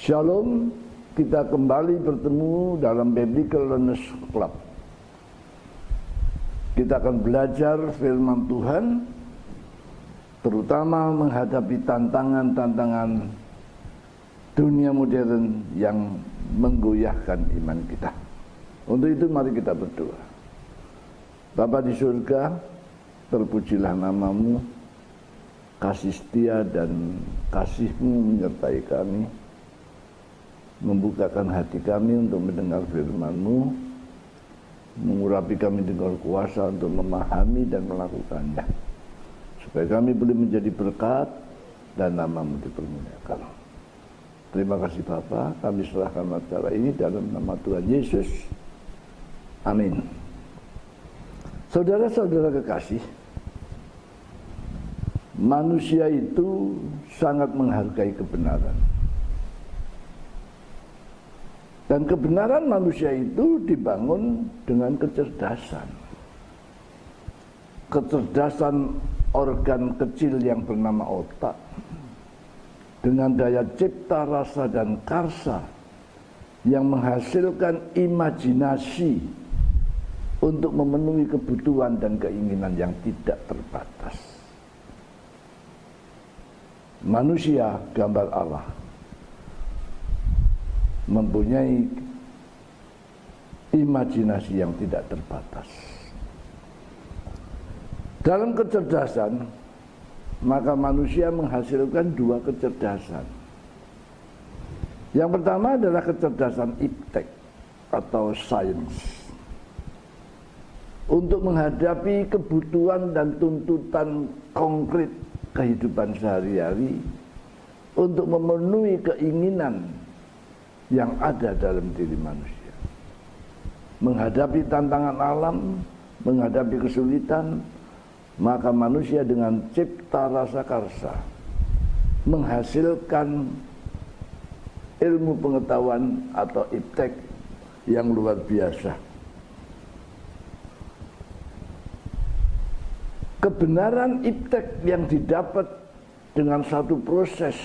Shalom, kita kembali bertemu dalam Biblical Learners Club. Kita akan belajar firman Tuhan, terutama menghadapi tantangan-tantangan dunia modern yang menggoyahkan iman kita. Untuk itu mari kita berdoa. Bapa di surga, terpujilah namamu, kasih setia dan kasih-Mu menyertai kami, membukakan hati kami untuk mendengar firman-Mu, mengurapi kami dengan kuasa untuk memahami dan melakukannya, supaya kami boleh menjadi berkat dan nama-Mu dipermuliakan. Terima kasih Bapa, kami serahkan acara ini dalam nama Tuhan Yesus. Amin. Saudara-saudara kekasih, manusia itu sangat menghargai kebenaran. Dan kebenaran manusia itu dibangun dengan kecerdasan. Kecerdasan organ kecil yang bernama otak, dengan daya cipta, rasa, dan karsa yang menghasilkan imajinasi untuk memenuhi kebutuhan dan keinginan yang tidak terbatas. Manusia gambar Allah, mempunyai imajinasi yang tidak terbatas. Dalam kecerdasan, maka manusia menghasilkan dua kecerdasan. Yang pertama adalah kecerdasan iptek atau sains, untuk menghadapi kebutuhan dan tuntutan konkret kehidupan sehari-hari, untuk memenuhi keinginan yang ada dalam diri manusia. Menghadapi tantangan alam, menghadapi kesulitan, maka manusia dengan cipta rasa karsa menghasilkan ilmu pengetahuan atau iptek yang luar biasa. Kebenaran iptek yang didapat dengan satu proses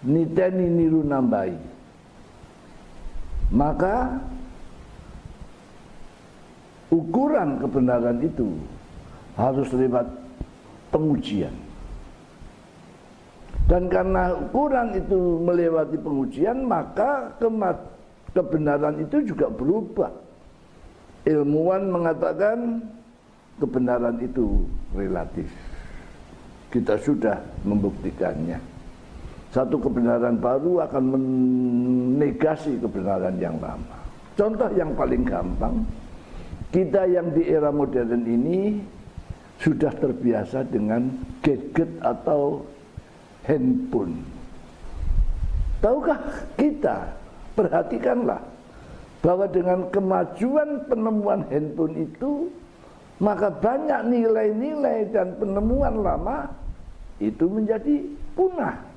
niteni niru nambahi, maka ukuran kebenaran itu harus lewat pengujian. Dan karena ukuran itu melewati pengujian, maka kebenaran itu juga berubah. Ilmuwan mengatakan kebenaran itu relatif. Kita sudah membuktikannya. Satu kebenaran baru akan menegasi kebenaran yang lama. Contoh yang paling gampang, kita yang di era modern ini sudah terbiasa dengan gadget atau handphone. Tahukah kita, perhatikanlah, bahwa dengan kemajuan penemuan handphone itu, maka banyak nilai-nilai dan penemuan lama itu menjadi punah.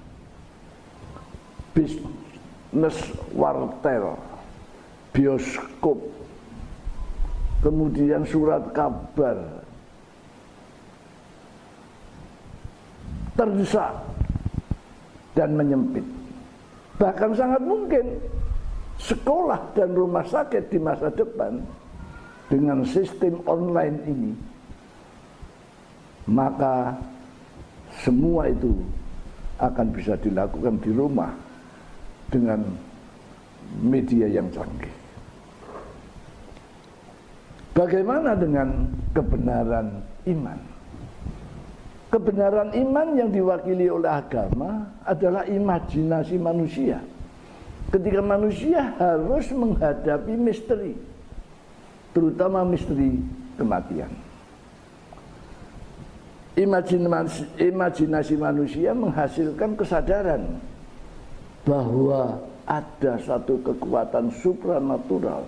Bisnis wartel, bioskop, kemudian surat kabar terdesak dan menyempit. Bahkan sangat mungkin sekolah dan rumah sakit di masa depan dengan sistem online ini, maka semua itu akan bisa dilakukan di rumah dengan media yang canggih. Bagaimana dengan kebenaran iman? Kebenaran iman yang diwakili oleh agama adalah imajinasi manusia. Ketika manusia harus menghadapi misteri, terutama misteri kematian. Imajinasi manusia menghasilkan kesadaran bahwa ada satu kekuatan supranatural.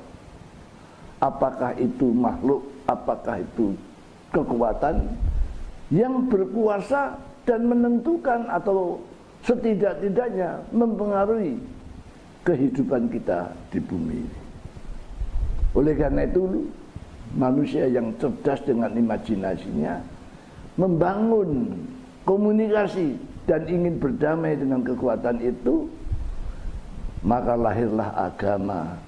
Apakah itu makhluk, apakah itu kekuatan yang berkuasa dan menentukan atau setidak-tidaknya mempengaruhi kehidupan kita di bumi ini. Oleh karena itu, manusia yang cerdas dengan imajinasinya membangun komunikasi dan ingin berdamai dengan kekuatan itu, maka lahirlah agama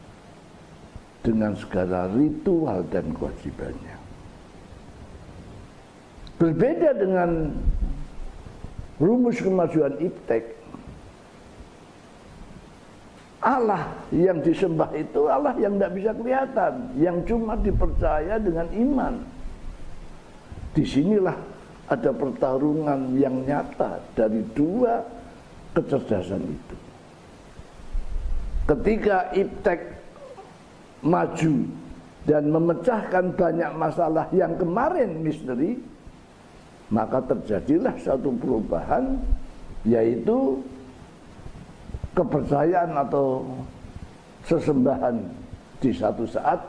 dengan segala ritual dan kewajibannya. Berbeda dengan rumus kemajuan iptek, Allah yang disembah itu Allah yang tidak bisa kelihatan, yang cuma dipercaya dengan iman. Disinilah ada pertarungan yang nyata dari dua kecerdasan itu. Ketika iptek maju dan memecahkan banyak masalah yang kemarin misteri, maka terjadilah satu perubahan, yaitu kepercayaan atau sesembahan di satu saat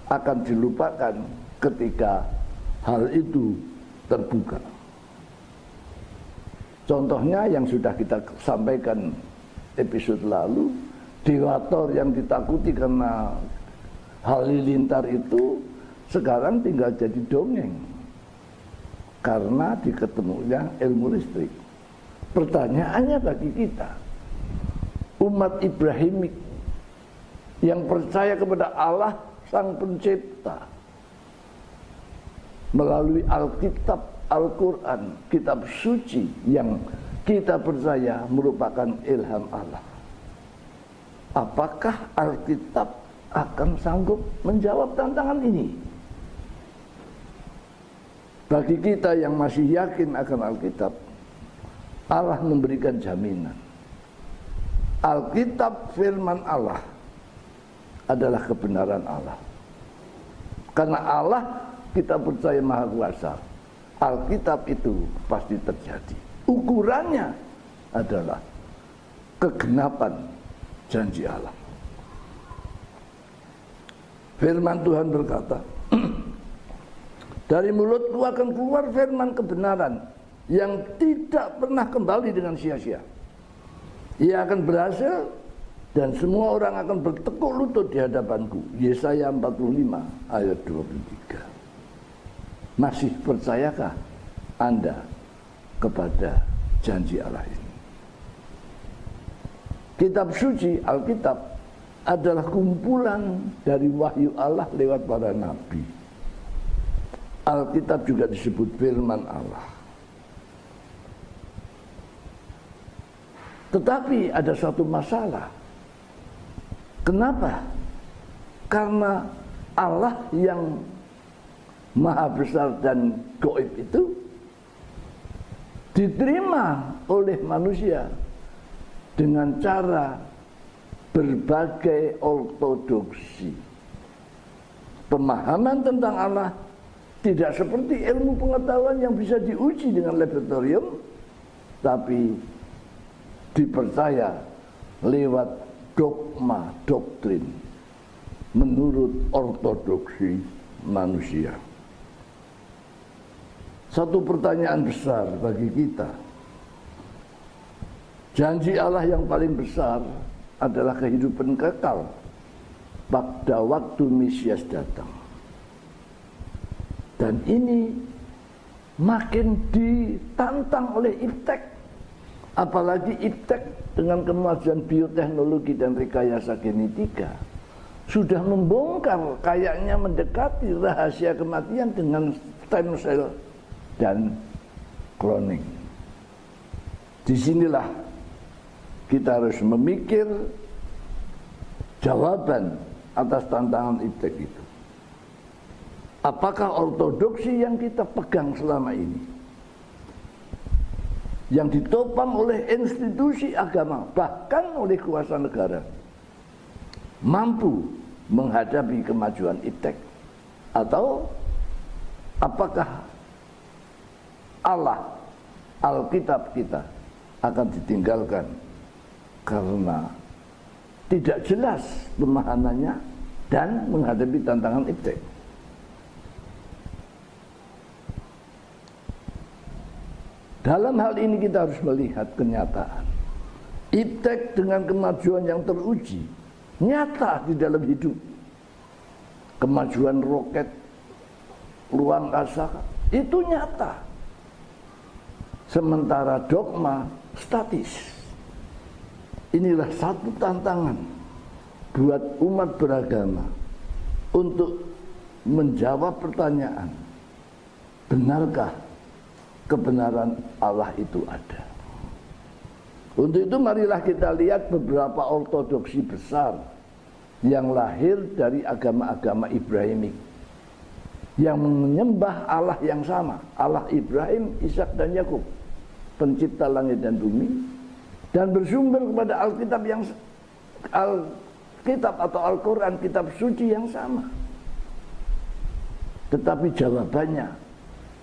akan dilupakan ketika hal itu terbuka. Contohnya yang sudah kita sampaikan episode lalu, dewator yang ditakuti karena halilintar itu sekarang tinggal jadi dongeng karena diketemunya ilmu listrik. Pertanyaannya bagi kita, umat Ibrahimik yang percaya kepada Allah Sang Pencipta melalui Alkitab, Al-Quran, kitab suci yang kita percaya merupakan ilham Allah. Apakah Alkitab akan sanggup menjawab tantangan ini? Bagi kita yang masih yakin akan Alkitab, Allah memberikan jaminan. Alkitab firman Allah adalah kebenaran Allah. Karena Allah kita percaya Maha Kuasa. Alkitab itu pasti terjadi. Ukurannya adalah kegenapan janji Allah. Firman Tuhan berkata, dari mulutku akan keluar firman kebenaran yang tidak pernah kembali dengan sia-sia. Ia akan berhasil dan semua orang akan bertekuk lutut di hadapanku. Yesaya 45 ayat 23. Masih percayakah Anda kepada janji Allah ini? Kitab suci Alkitab adalah kumpulan dari wahyu Allah lewat para nabi. Alkitab juga disebut firman Allah. Tetapi ada satu masalah. Kenapa? Karena Allah yang Maha Besar dan Gaib itu diterima oleh manusia dengan cara berbagai ortodoksi. Pemahaman tentang Allah tidak seperti ilmu pengetahuan yang bisa diuji dengan laboratorium, tapi dipercaya lewat dogma, doktrin menurut ortodoksi manusia. Satu pertanyaan besar bagi kita. Janji Allah yang paling besar adalah kehidupan kekal pada waktu Mesias datang. Dan ini makin ditantang oleh iptek. Apalagi iptek dengan kemajuan bioteknologi dan rekayasa genetika sudah membongkar, kayaknya mendekati rahasia kematian dengan stem cell dan cloning. Disinilah kita harus memikir jawaban atas tantangan iptek itu. Apakah ortodoksi yang kita pegang selama ini, yang ditopang oleh institusi agama, bahkan oleh kuasa negara, mampu menghadapi kemajuan iptek? Atau apakah Allah, Alkitab kita akan ditinggalkan karena tidak jelas pemahamannya dan menghadapi tantangan iptek? Dalam hal ini kita harus melihat kenyataan. Iptek dengan kemajuan yang teruji nyata di dalam hidup. Kemajuan roket, ruang angkasa itu nyata. sementara dogma statis. Inilah satu tantangan buat umat beragama untuk menjawab pertanyaan, benarkah kebenaran Allah itu ada? Untuk itu marilah kita lihat beberapa ortodoksi besar yang lahir dari agama-agama Ibrahimik, yang menyembah Allah yang sama, Allah Ibrahim, Ishak dan Yakub, pencipta langit dan bumi, dan bersumber kepada Alkitab atau Al-Quran, kitab suci yang sama. Tetapi jawabannya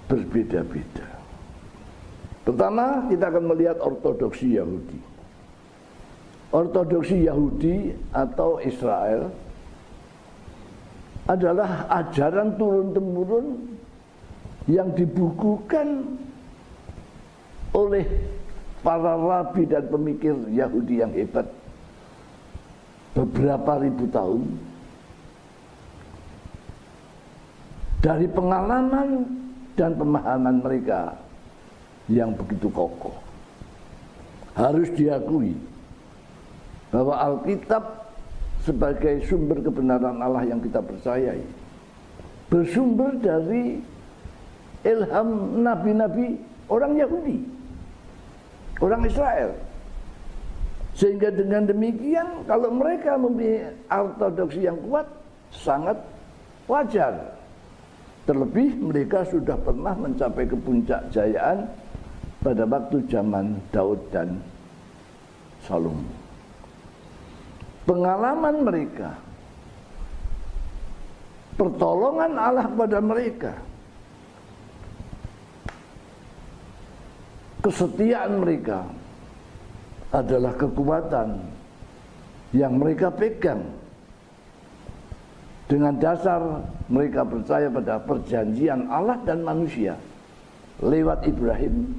berbeda-beda. Pertama, kita akan melihat ortodoksi Yahudi. Ortodoksi Yahudi atau Israel adalah ajaran turun-temurun yang dibukukan oleh para rabi dan pemikir Yahudi yang hebat beberapa ribu tahun, dari pengalaman dan pemahaman mereka yang begitu kokoh. Harus diakui bahwa Alkitab sebagai sumber kebenaran Allah yang kita percayai bersumber dari ilham nabi-nabi orang Yahudi, orang Israel. Sehingga dengan demikian kalau mereka mempunyai ortodoksi yang kuat, sangat wajar. Terlebih mereka sudah pernah mencapai ke puncak jayaan pada waktu zaman Daud dan Salomo. Pengalaman mereka, pertolongan Allah pada mereka, kesetiaan mereka adalah kekuatan yang mereka pegang. Dengan dasar mereka percaya pada perjanjian Allah dan manusia lewat Ibrahim,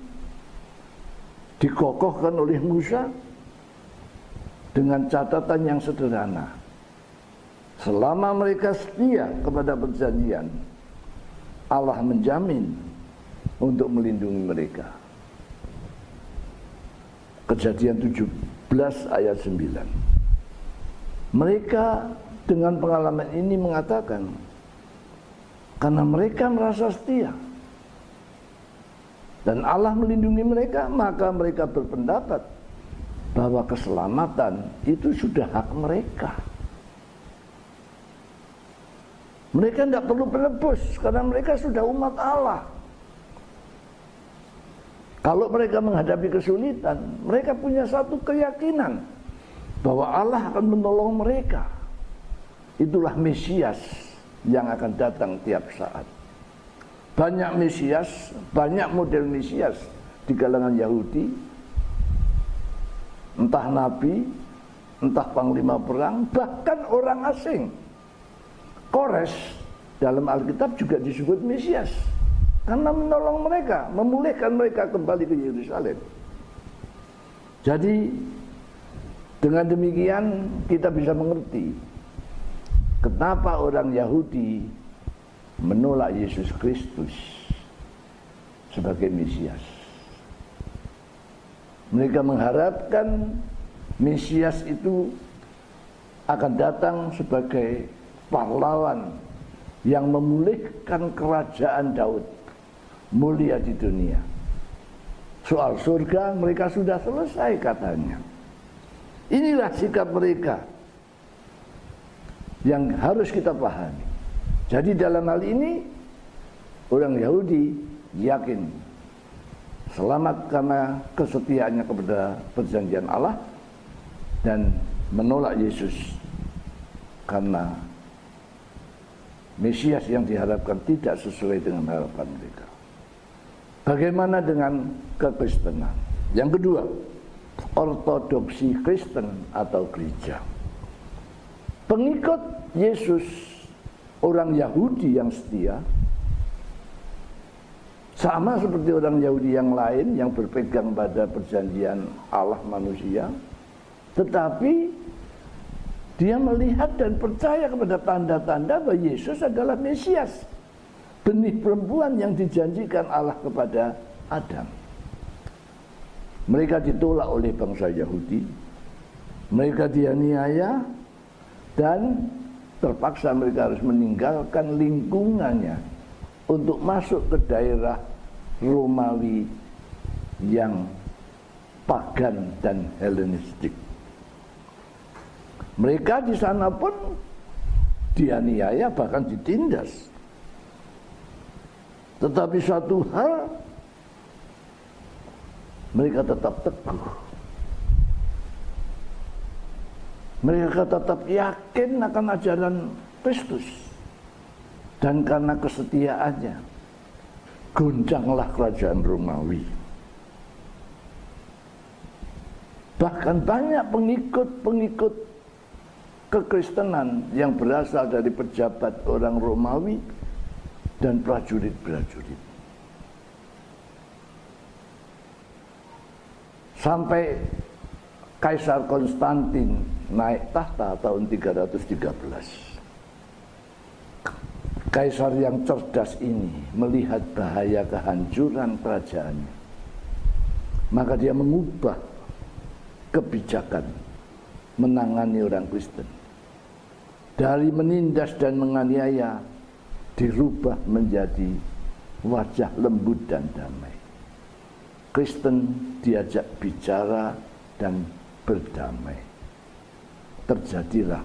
dikokohkan oleh Musa dengan catatan yang sederhana. Selama mereka setia kepada perjanjian, Allah menjamin untuk melindungi mereka. Kejadian 17 ayat 9. Mereka dengan pengalaman ini mengatakan, karena mereka merasa setia dan Allah melindungi mereka, maka mereka berpendapat bahwa keselamatan itu sudah hak mereka. Mereka tidak perlu penebus karena mereka sudah umat Allah. Kalau mereka menghadapi kesulitan, mereka punya satu keyakinan bahwa Allah akan menolong mereka. Itulah Mesias yang akan datang tiap saat. Banyak Mesias, banyak model Mesias di kalangan Yahudi, entah nabi, entah panglima perang, bahkan orang asing. Kores dalam Alkitab juga disebut Mesias karena menolong mereka, memulihkan mereka kembali ke Yerusalem. Jadi dengan demikian kita bisa mengerti kenapa orang Yahudi menolak Yesus Kristus sebagai Mesias. Mereka mengharapkan Mesias itu akan datang sebagai pahlawan yang memulihkan kerajaan Daud, mulia di dunia. Soal surga mereka sudah selesai katanya. Inilah sikap mereka yang harus kita pahami. Jadi dalam hal ini orang Yahudi yakin selamat karena kesetiaannya kepada perjanjian Allah, dan menolak Yesus karena Mesias yang diharapkan tidak sesuai dengan harapan mereka. Bagaimana dengan kekristenan? Yang kedua, ortodoksi Kristen atau gereja. Pengikut Yesus, orang Yahudi yang setia, sama seperti orang Yahudi yang lain yang berpegang pada perjanjian Allah manusia, tetapi dia melihat dan percaya kepada tanda-tanda bahwa Yesus adalah Mesias, benih perempuan yang dijanjikan Allah kepada Adam. Mereka ditolak oleh bangsa Yahudi, mereka dianiaya, dan terpaksa mereka harus meninggalkan lingkungannya untuk masuk ke daerah Romawi yang pagan dan Helenistik. Mereka di sana pun dianiaya, bahkan ditindas. Tetapi satu hal, mereka tetap teguh. Mereka tetap yakin akan ajaran Kristus. Dan karena kesetiaannya, goncanglah kerajaan Romawi. Bahkan banyak pengikut-pengikut kekristenan yang berasal dari pejabat orang Romawi dan prajurit-prajurit. Sampai Kaisar Konstantin naik tahta tahun 313. Kaisar yang cerdas ini melihat bahaya kehancuran kerajaannya. Maka dia mengubah kebijakan menangani orang Kristen. Dari menindas dan menganiaya dirubah menjadi wajah lembut dan damai. Kristen diajak bicara dan berdamai. Terjadilah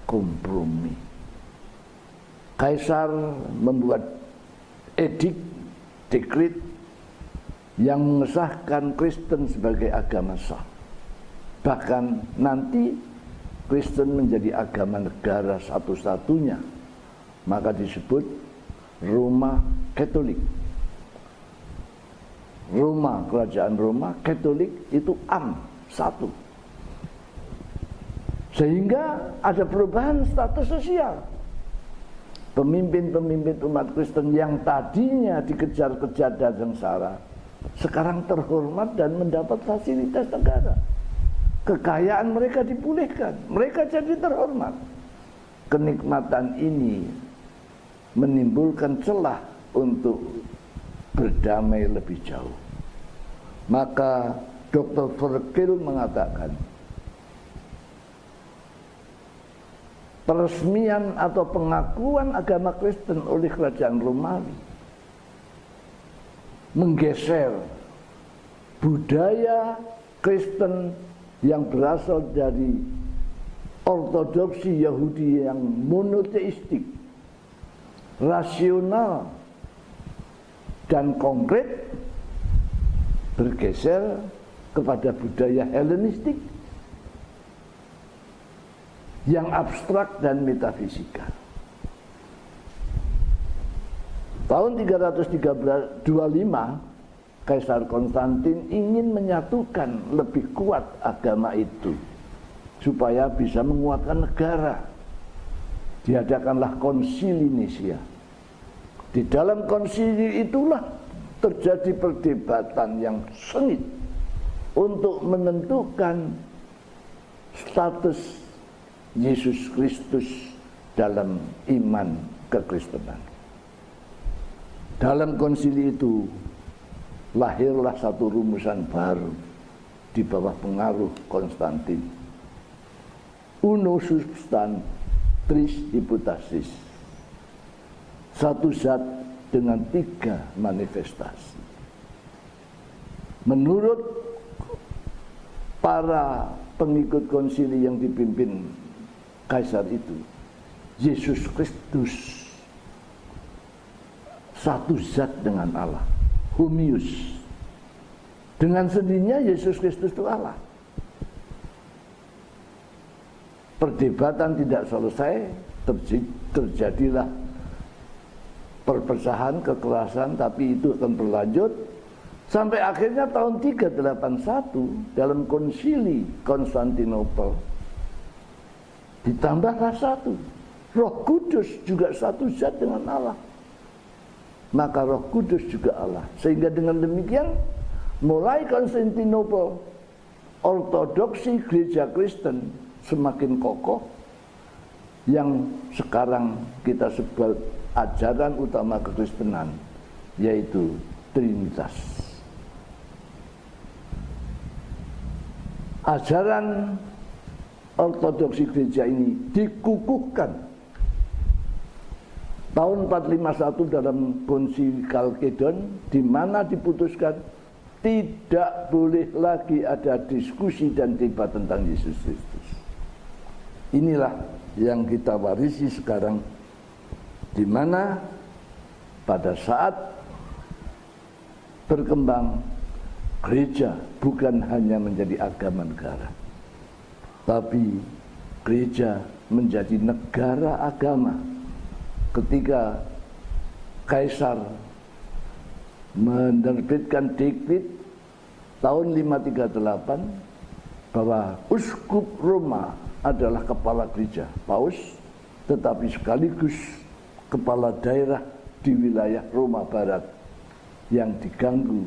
kompromi. Kaisar membuat edik, dekret yang mengesahkan Kristen sebagai agama sah. Bahkan nanti Kristen menjadi agama negara satu-satunya, maka disebut Roma Katolik. Roma, kerajaan Roma Katolik itu satu. Sehingga ada perubahan status sosial. Pemimpin-pemimpin umat Kristen yang tadinya dikejar-kejar dan sengsara, sekarang terhormat dan mendapat fasilitas negara. Kekayaan mereka dipulihkan, mereka jadi terhormat. Kenikmatan ini menimbulkan celah untuk berdamai lebih jauh. Maka Dr. Verkil mengatakan, peresmian atau pengakuan agama Kristen oleh kerajaan Romawi menggeser budaya Kristen yang berasal dari ortodoksi Yahudi yang monoteistik, rasional dan konkret, bergeser kepada budaya Helenistik yang abstrak dan metafisika. Tahun 325, Kaisar Konstantin ingin menyatukan lebih kuat agama itu supaya bisa menguatkan negara. Diadakanlah konsili Nisia. Di dalam konsili itulah terjadi perdebatan yang sengit untuk menentukan status Yesus Kristus dalam iman kekristenan. Dalam konsili itu lahirlah satu rumusan baru di bawah pengaruh Konstantin. Uno substan tris hypostasis. Satu zat dengan 3 manifestasi. Menurut para pengikut konsili yang dipimpin Kaisar itu, Yesus Kristus satu zat dengan Allah, homius. Dengan sendirinya Yesus Kristus itu Allah. Perdebatan tidak selesai, terjadilah perpecahan, kekerasan, tapi itu akan berlanjut sampai akhirnya tahun 381 dalam konsili Konstantinopel ditambahlah satu. Roh Kudus juga satu zat dengan Allah. Maka Roh Kudus juga Allah. Sehingga dengan demikian mulai Konstantinopel, ortodoksi gereja Kristen semakin kokoh, yang sekarang kita sebut ajaran utama kekristenan, yaitu Trinitas. ajaran ortodoksi gereja ini dikukuhkan tahun 451 dalam Konsili Kalkedon, di mana diputuskan tidak boleh lagi ada diskusi dan debat tentang Yesus Kristus. Inilah yang kita warisi sekarang, di mana pada saat berkembang gereja bukan hanya menjadi agama negara, tapi gereja menjadi negara agama. Ketika Kaisar menerbitkan dekret tahun 538 bahwa uskup Roma adalah kepala gereja, paus, tetapi sekaligus kepala daerah di wilayah Roma Barat yang diganggu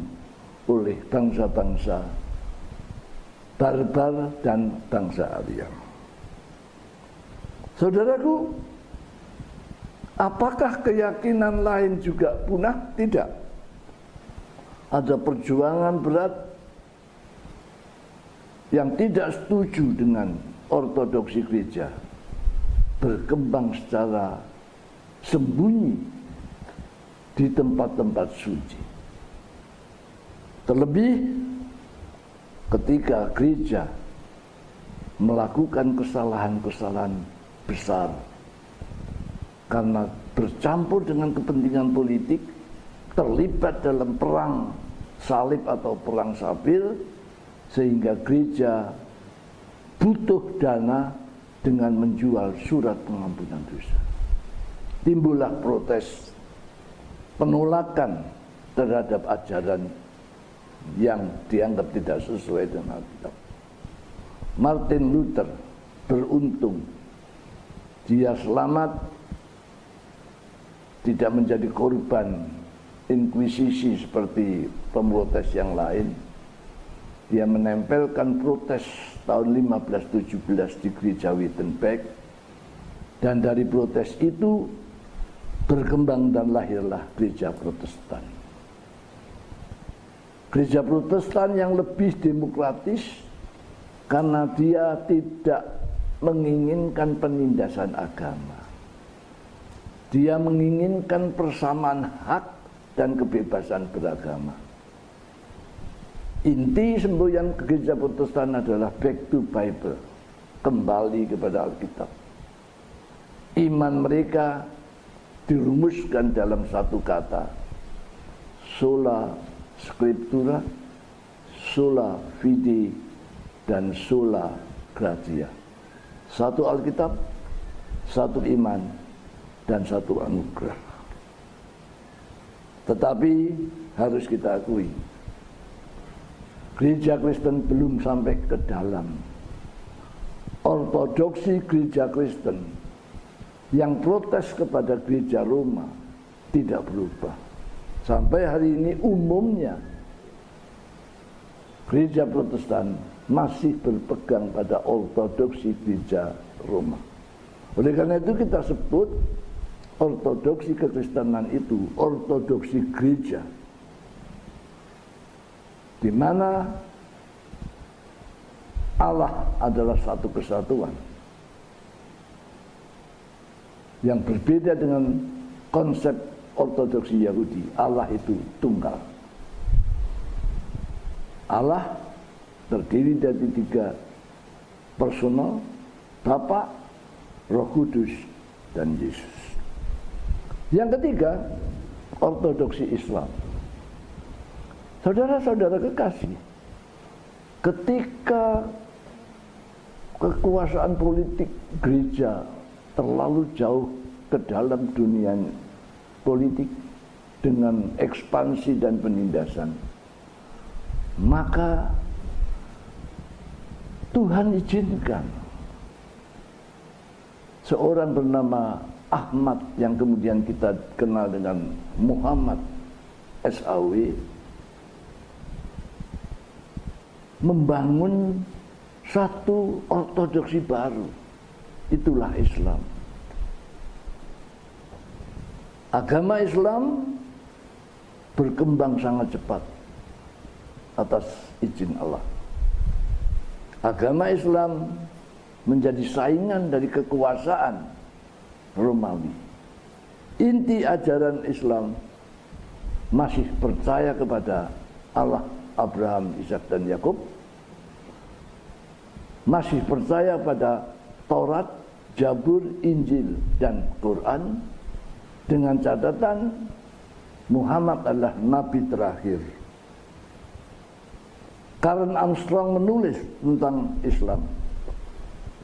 oleh bangsa-bangsa barbar dan bangsa Arya. Saudaraku, apakah keyakinan lain juga punah? Tidak. Ada perjuangan berat yang tidak setuju dengan ortodoksi gereja berkembang secara sembunyi di tempat-tempat suci. Terlebih ketika gereja melakukan kesalahan-kesalahan besar karena bercampur dengan kepentingan politik, terlibat dalam perang salib atau perang Sabil, sehingga gereja butuh dana dengan menjual surat pengampunan dosa. Timbullah protes penolakan terhadap ajaran yang dianggap tidak sesuai dengan Alkitab. Martin Luther beruntung, dia selamat, tidak menjadi korban inkuisisi seperti pemrotes yang lain. Dia menempelkan protes tahun 1517 di gereja Wittenberg, dan dari protes itu berkembang dan lahirlah gereja Protestan. Gereja Protestan yang lebih demokratis karena dia tidak menginginkan penindasan agama. Dia menginginkan persamaan hak dan kebebasan beragama. Inti semboyan gereja Protestan adalah back to Bible, kembali kepada Alkitab. Iman mereka dirumuskan dalam satu kata, sola scriptura, sola fide, dan sola gratia. Satu Alkitab, satu iman, dan satu anugerah. Tetapi harus kita akui, gereja Kristen belum sampai ke dalam. Ortodoksi gereja Kristen yang protes kepada gereja Roma tidak berubah. Sampai hari ini umumnya gereja Protestan masih berpegang pada ortodoksi gereja Roma. Oleh karena itu kita sebut ortodoksi kekristenan itu ortodoksi gereja, di mana Allah adalah satu kesatuan. Yang berbeda dengan konsep ortodoksi Yahudi, Allah itu tunggal. Allah terdiri dari 3 personal, Bapa, Roh Kudus, dan Yesus. Yang ketiga, ortodoksi Islam. Saudara-saudara kekasih, ketika kekuasaan politik gereja terlalu jauh ke dalam dunia politik dengan ekspansi dan penindasan, maka Tuhan izinkan seorang bernama Ahmad yang kemudian kita kenal dengan Muhammad SAW membangun satu ortodoksi baru. Itulah Islam. Agama Islam berkembang sangat cepat atas izin Allah. Agama Islam menjadi saingan dari kekuasaan Romawi. Inti ajaran Islam masih percaya kepada Allah Abraham, Ishak dan Yakub, masih percaya pada Taurat, Zabur, Injil dan Quran, dengan catatan Muhammad adalah nabi terakhir. Karen Armstrong menulis tentang Islam.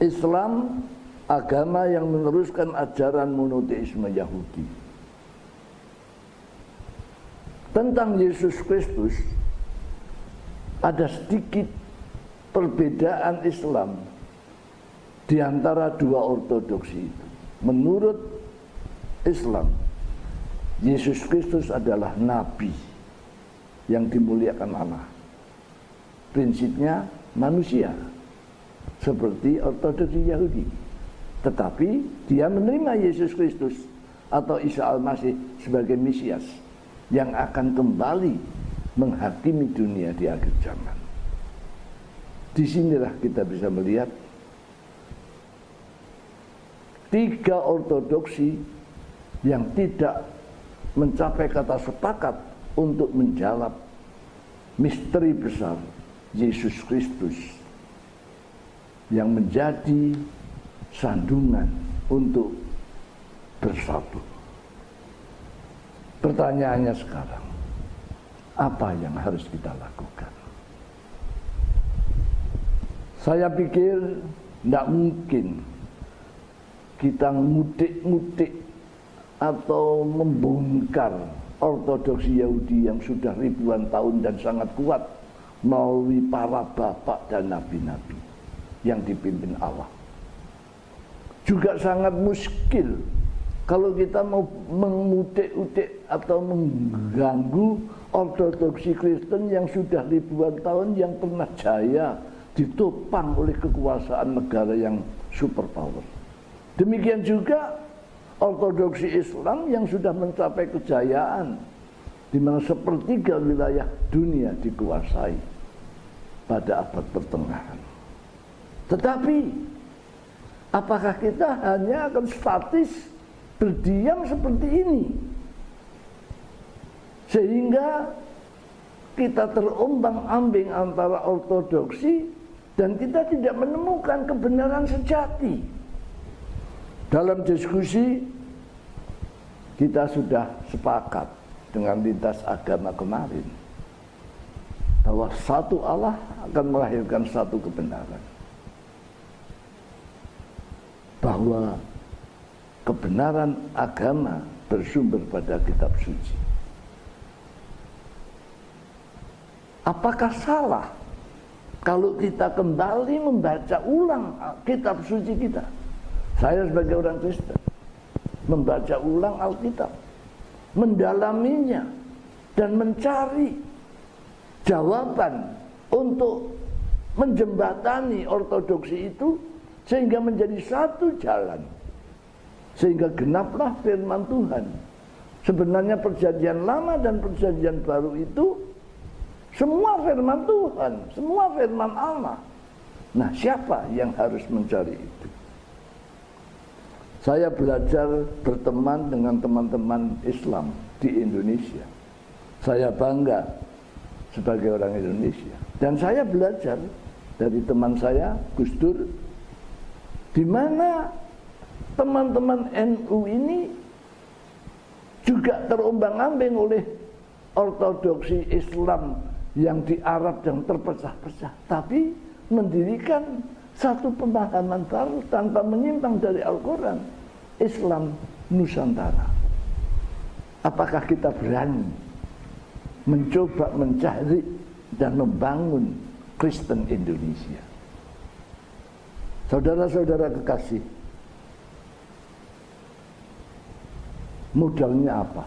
Islam agama yang meneruskan ajaran monoteisme Yahudi. Tentang Yesus Kristus ada sedikit perbedaan Islam di antara dua ortodoksi itu. Menurut Islam, Yesus Kristus adalah nabi yang dimuliakan Allah. Prinsipnya manusia seperti ortodoksi Yahudi, tetapi dia menerima Yesus Kristus atau Isa Al-Masih sebagai Mesias yang akan kembali menghakimi dunia di akhir zaman. Disinilah kita bisa melihat tiga ortodoksi yang tidak mencapai kata sepakat untuk menjawab misteri besar Yesus Kristus yang menjadi sandungan untuk bersatu. Pertanyaannya sekarang, apa yang harus kita lakukan? Saya pikir tidak mungkin kita ngudik-ngudik atau membongkar ortodoksi Yahudi yang sudah ribuan tahun dan sangat kuat melalui para bapak dan nabi-nabi yang dipimpin Allah. Juga sangat muskil kalau kita mau mengudik-udik atau mengganggu ortodoksi Kristen yang sudah ribuan tahun yang pernah jaya ditopang oleh kekuasaan negara yang superpower. Demikian juga ortodoksi Islam yang sudah mencapai kejayaan di mana sepertiga wilayah dunia dikuasai pada abad pertengahan. Tetapi apakah kita hanya akan statis berdiam seperti ini sehingga kita terombang-ambing antara ortodoksi dan kita tidak menemukan kebenaran sejati? Dalam diskusi kita sudah sepakat dengan lintas agama kemarin bahwa satu Allah akan melahirkan satu kebenaran, bahwa kebenaran agama bersumber pada kitab suci. Apakah salah kalau kita kembali membaca ulang kitab suci kita? Saya sebagai orang Kristen membaca ulang Alkitab, mendalaminya dan mencari jawaban untuk menjembatani ortodoksi itu sehingga menjadi satu jalan, sehingga genaplah firman Tuhan. Sebenarnya perjanjian lama dan perjanjian baru itu semua firman Tuhan, semua firman Allah. Nah, siapa yang harus mencari itu? Saya belajar berteman dengan teman-teman Islam di Indonesia. Saya bangga sebagai orang Indonesia. Dan saya belajar dari teman saya, Gus Dur, di mana teman-teman NU ini juga terombang-ambing oleh ortodoksi Islam yang di Arab yang terpecah-pecah, tapi mendirikan satu pemahaman baru tanpa menyimpang dari Al-Quran, Islam Nusantara. Apakah kita berani mencoba mencari dan membangun Kristen Indonesia? Saudara-saudara kekasih, modalnya apa?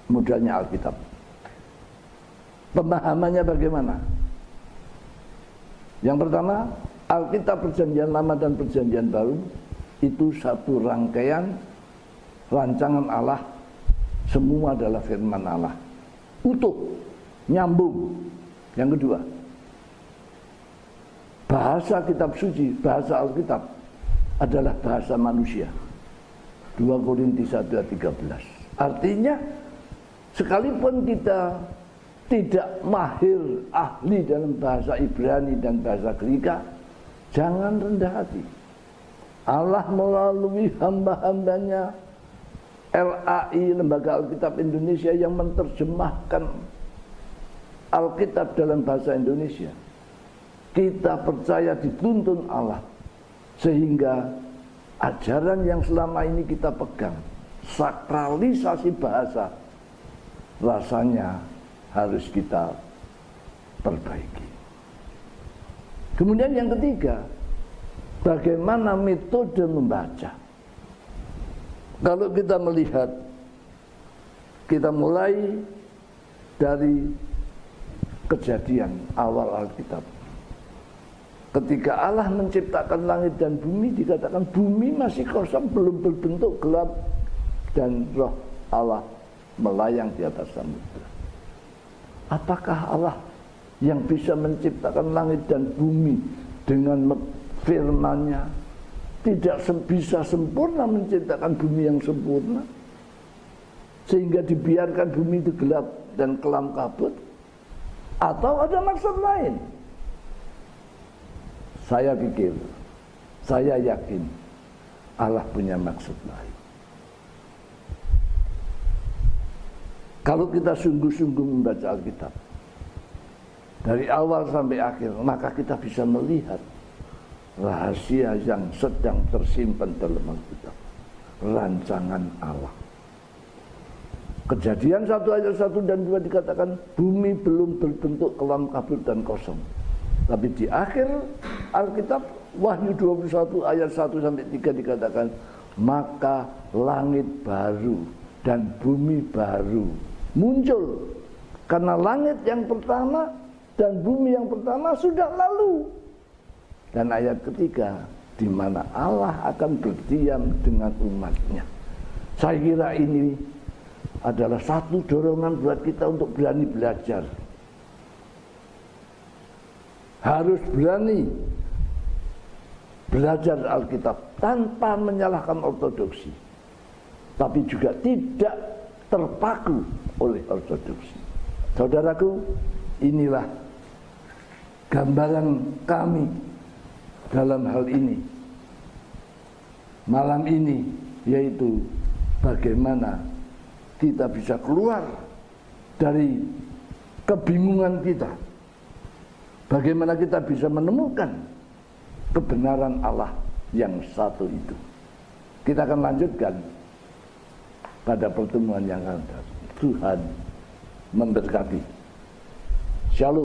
Modalnya Alkitab. Pemahamannya bagaimana? Yang pertama, Alkitab Perjanjian Lama dan Perjanjian Baru itu satu rangkaian rancangan Allah. Semua adalah firman Allah, utuh, nyambung. Yang kedua, bahasa kitab suci, bahasa Alkitab adalah bahasa manusia. 2 Korintus 1 ayat 13. Artinya sekalipun kita tidak mahir ahli dalam bahasa Ibrani dan bahasa Greka, jangan rendah hati. Allah melalui hamba-hambanya LAI, Lembaga Alkitab Indonesia, yang menerjemahkan Alkitab dalam bahasa Indonesia. Kita percaya dituntun Allah, sehingga ajaran yang selama ini kita pegang, sakralisasi bahasa, rasanya harus kita perbaiki. Kemudian yang ketiga, bagaimana metode membaca. Kalau kita melihat, kita mulai dari Kejadian awal Alkitab. Ketika Allah menciptakan langit dan bumi, dikatakan bumi masih kosong, belum berbentuk, gelap, dan roh Allah melayang di atas samudera. Apakah Allah yang bisa menciptakan langit dan bumi dengan firman-Nya tidak bisa sempurna menciptakan bumi yang sempurna, sehingga dibiarkan bumi itu gelap dan kelam kabut? Atau ada maksud lain? Saya pikir, saya yakin Allah punya maksud lain. Kalau kita sungguh-sungguh membaca Alkitab dari awal sampai akhir, maka kita bisa melihat rahasia yang sedang tersimpan dalam Alkitab, rancangan Allah. Kejadian 1 ayat 1 dan 2 dikatakan bumi belum berbentuk, kelam kabut dan kosong. Tapi di akhir Alkitab, Wahyu 21 ayat 1 sampai 3 dikatakan, maka langit baru dan bumi baru muncul, karena langit yang pertama dan bumi yang pertama sudah lalu. Dan ayat ketiga, di mana Allah akan berdiam dengan umatnya. Saya kira ini adalah satu dorongan buat kita untuk berani belajar. Harus berani belajar Alkitab tanpa menyalahkan ortodoksi, tapi juga tidak terpaku oleh ortodoksi. Saudaraku, inilah gambaran kami dalam hal ini malam ini, yaitu bagaimana kita bisa keluar dari kebingungan kita, bagaimana kita bisa menemukan kebenaran Allah yang satu itu. Kita akan lanjutkan pada pertemuan yang akan datang. Tuhan memberkati. Shalom.